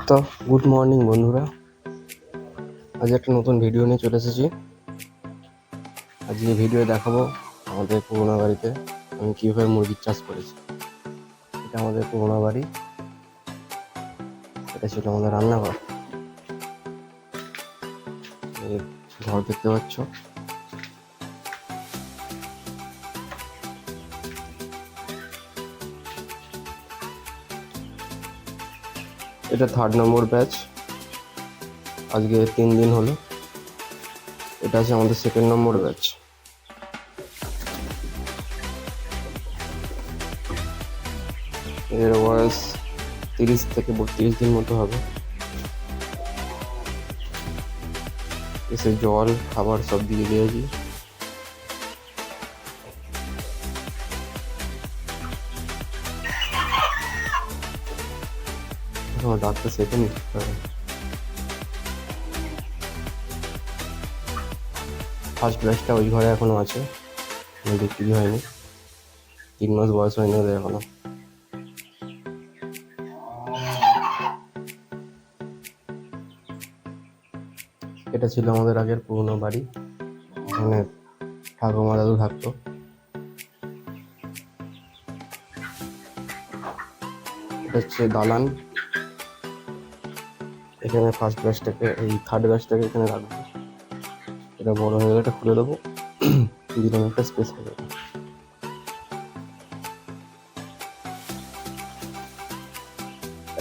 তো good morning বন্ধুরা, আজ একটা নতুন ভিডিও নিয়ে চলে এসেছি। আজকে ভিডিও দেখাবো আমাদের পুরোনো বাড়িতে আমি কীভাবে মুরগির চাষ করেছি। এটা আমাদের পুরোনো বাড়ি, এটা ছিল আমাদের রান্নাঘর। এই ঘর দেখতে পাচ্ছ, এটা 3rd নম্বর ব্যাচ, আজকে 3 দিন হলো। এটা আছে আমাদের 2nd নম্বর ব্যাচ। এর বয়স 30 থেকে 32 দিন মতো হবে। এসে জল খাবার সব দিয়ে দিয়েছি। আমার ডাক্তার সেকেন্ড ফার্স্ট ব্যাচটা ওই ঘরে এখনো আছে, বিক্রি হয়নি। 3 মাস বয়স হয়নি ওদের এখনো। এটা ছিল আমাদের আগের পুরনো বাড়ি, এখানে ঠাকুমা দাদু থাকতো। এটা হচ্ছে দালান, এখানে ফার্স্ট ব্যাচটাকে এই 3rd ব্যাচটাকে এখানে রাখবো। এটা বড় হয়ে গেলে এটা খুলে দেবো, দিলাম একটা স্পেস হয়ে যাবে।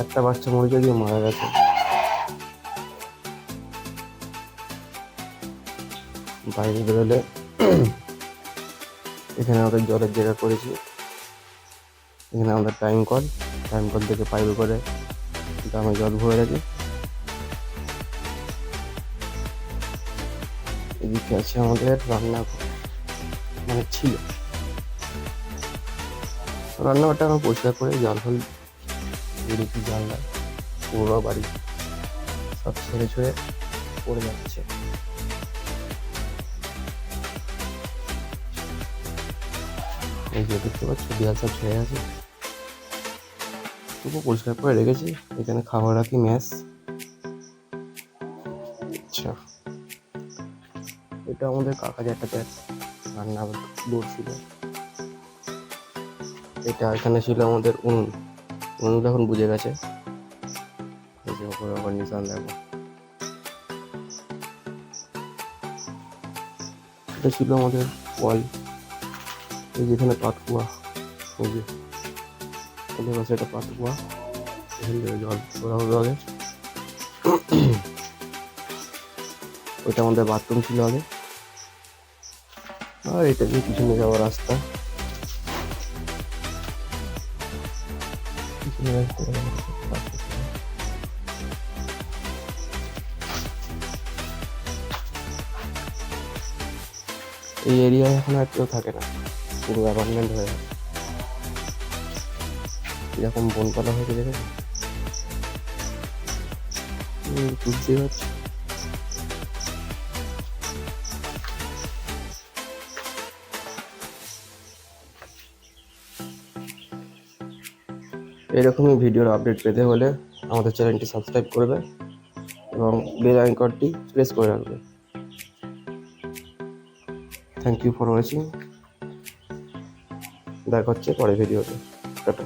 একটা বাচ্চা মরে গিয়ে মারা গেছে। বাইরে বেরোলে এখানে আমাদের জলের জায়গা করেছি। এখানে আমাদের টাইম কল থেকে পাইপে করে গ্রামে জল ভরে রাখি। এদিকে আছে আমাদের রান্নাঘর, মানে ছিল রান্নাঘরটা আমার পরিষ্কার করে জল ফল এদিকে জানলা পুরো বাড়ি সব ছেড়ে ছুঁড়ে পড়ে যাচ্ছে। এই যে দেখতে পাচ্ছ দেয়াল সব ছেড়ে আছে, তবু পরিষ্কার করে রেখেছি। এখানে খাবার রাখি, ম্যাস। আচ্ছা, এটা আমাদের কাকা জ্যাঠাদের রান্না দূর ছিল। এটা এখানে ছিল আমাদের উনুন এখন বুঝে গেছে। এই যে ওপরে আবার নিশান দেখো, এটা ছিল আমাদের কল। এই যেখানে পাতকুয়া, ওই যে ওদের কাছে একটা পাতকুয়া, এখান থেকে জল তোলা হলো আগে। ওইটা আমাদের বাথরুম ছিল আগে। আর এটা দিয়ে পিছনে যাওয়ার রাস্তা, পিছনে রাস্তা। এই এরিয়ায় এখন আর কেউ থাকে না, পুরো অ্যাপার্টমেন্ট হয়ে গেছে। এরকম বনপালা হয়েছে দেখেছি, বুঝতেই পারছি। এরকমই ভিডিওর আপডেট পেতে হলে আমাদের চ্যানেলটি সাবস্ক্রাইব করবে এবং বেল আইকনটি প্রেস করে রাখবে। Thank you for watching. দেখা হচ্ছে পরের ভিডিওতে। টাটা।